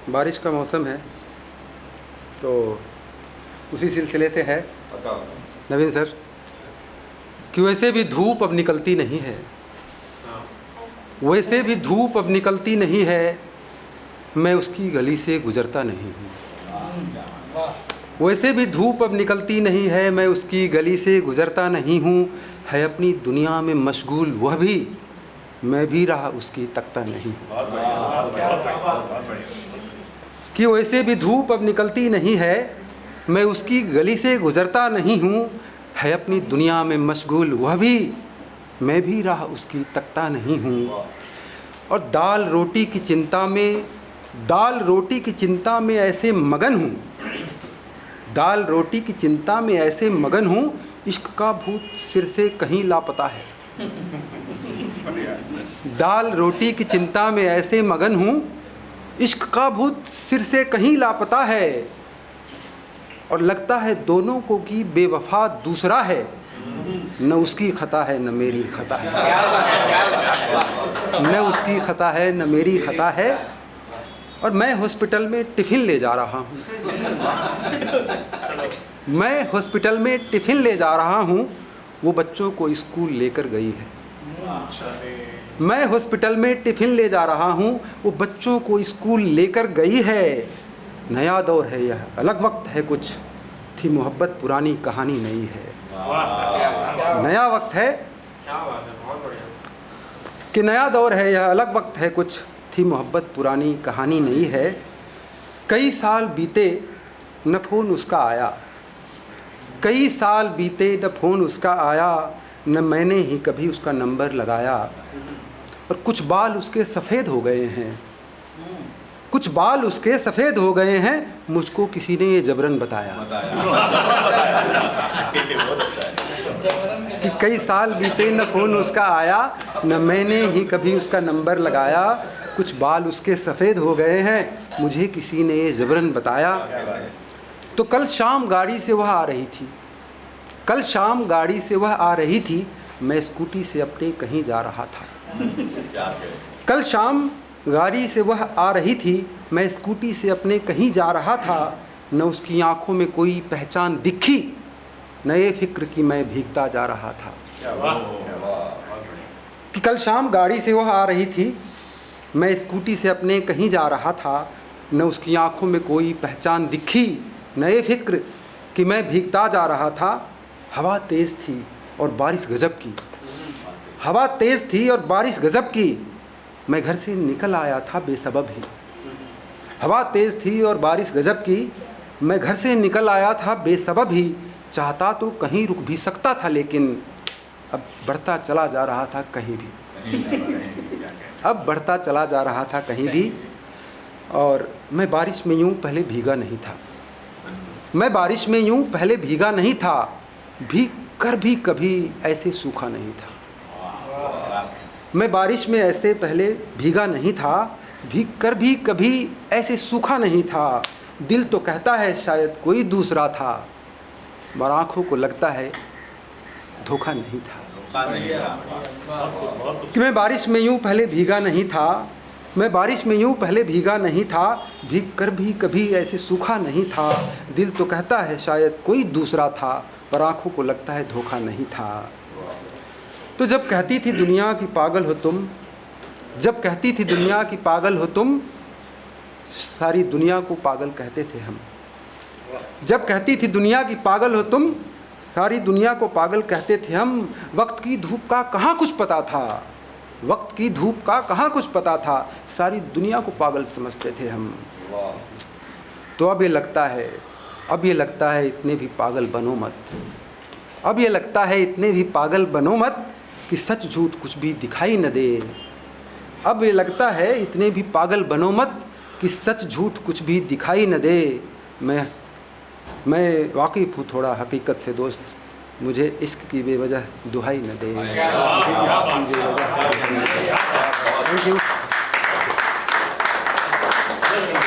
बारिश का मौसम है तो उसी सिलसिले से है नवीन सर कि वैसे भी धूप अब निकलती नहीं है, वैसे भी धूप अब निकलती नहीं है, मैं उसकी गली से गुजरता नहीं हूँ। वैसे भी धूप अब निकलती नहीं है, मैं उसकी गली से गुजरता नहीं हूँ। है अपनी दुनिया में मशगूल वह भी, मैं भी राह उसकी तकता नहीं हूँ। कि वैसे भी धूप अब निकलती नहीं है, मैं उसकी गली से गुजरता नहीं हूँ। है अपनी दुनिया में मशगूल वह भी, मैं भी राह उसकी तकता नहीं हूँ। और दाल रोटी की चिंता में, दाल रोटी की चिंता में ऐसे मगन हूँ, दाल रोटी की चिंता में ऐसे मगन हूँ, इश्क का भूत सिर से कहीं लापता है। दाल रोटी की चिंता में ऐसे मगन हूँ, इश्क का भूत सिर से कहीं लापता है। और लगता है दोनों को कि बेवफा दूसरा है, न उसकी खता है न मेरी खता है, न उसकी खता है न मेरी खता है। और मैं हॉस्पिटल में टिफ़िन ले जा रहा हूँ, मैं हॉस्पिटल में टिफ़िन ले जा रहा हूँ, वो बच्चों को स्कूल लेकर गई है। मैं हॉस्पिटल में टिफ़िन ले जा रहा हूँ, वो बच्चों को स्कूल लेकर गई है। नया दौर है यह, अलग वक्त है, कुछ थी मोहब्बत पुरानी कहानी नहीं है। नया वक्त है कि नया दौर है यह, अलग वक्त है, कुछ थी मोहब्बत पुरानी कहानी नहीं है। कई साल बीते न फ़ोन उसका आया, कई साल बीते न फ़ोन उसका आया, न मैंने ही कभी उसका नंबर लगाया। और कुछ बाल उसके सफ़ेद हो गए हैं, कुछ बाल उसके सफ़ेद हो गए हैं, मुझको किसी ने ये जबरन बताया। कि कई साल बीते न फ़ोन उसका आया, न मैंने ही कभी उसका नंबर लगाया। कुछ बाल उसके सफ़ेद हो गए हैं, मुझे किसी ने ये जबरन बताया। तो कल शाम गाड़ी से वह आ रही थी, कल शाम गाड़ी से वह आ रही थी, मैं स्कूटी से अपने कहीं जा रहा था। कल शाम गाड़ी से वह आ रही थी, मैं स्कूटी से अपने कहीं जा रहा था। न उसकी आंखों में कोई पहचान दिखी, न ये फिक्र कि मैं भीगता जा रहा था। कि कल शाम गाड़ी से वह आ रही थी, मैं स्कूटी से अपने कहीं जा रहा था। न उसकी आंखों में कोई पहचान दिखी, न ये फिक्र कि मैं भीगता जा रहा था। हवा तेज़ थी और बारिश गजब की, हवा तेज़ थी और बारिश गजब की, मैं घर से निकल आया था बेसबब ही। हवा तेज़ थी और बारिश गजब की, मैं घर से निकल आया था बेसबब ही। चाहता तो कहीं रुक भी सकता था, लेकिन अब बढ़ता चला जा रहा था कहीं भी, अब बढ़ता चला जा रहा था कहीं भी। और मैं बारिश में यूं पहले भीगा नहीं था, मैं बारिश में यूं पहले भीगा नहीं था, भीग कर भी कभी ऐसे सूखा नहीं था। मैं बारिश में ऐसे पहले भीगा नहीं था, भीग कर भी कभी ऐसे सूखा नहीं था। दिल तो कहता है शायद कोई दूसरा था, मगर आँखों को लगता है धोखा नहीं था। कि मैं बारिश में यूं पहले भीगा नहीं था, मैं बारिश में यूं पहले भीगा नहीं था, भीग कर भी कभी ऐसे सूखा नहीं था। दिल तो कहता है शायद कोई दूसरा था, पर आँखों को लगता है धोखा नहीं था। तो जब कहती थी दुनिया की पागल हो तुम, जब कहती थी दुनिया की पागल हो तुम, सारी दुनिया को पागल कहते थे हम। जब कहती थी दुनिया की पागल हो तुम, सारी दुनिया को पागल कहते थे हम। वक्त की धूप का कहाँ कुछ पता था, वक्त की धूप का कहाँ कुछ पता था, सारी दुनिया को पागल समझते थे हम। तो अब ये लगता है, अब ये लगता है इतने भी पागल बनो मत, अब ये लगता है इतने भी पागल बनो मत, कि सच झूठ कुछ भी दिखाई न दे। अब ये लगता है इतने भी पागल बनो मत, कि सच झूठ कुछ भी दिखाई न दे। मैं वाकिफ़ हूँ थोड़ा हकीकत से दोस्त, मुझे इश्क की बेवजह दुहाई न दे। Thank you.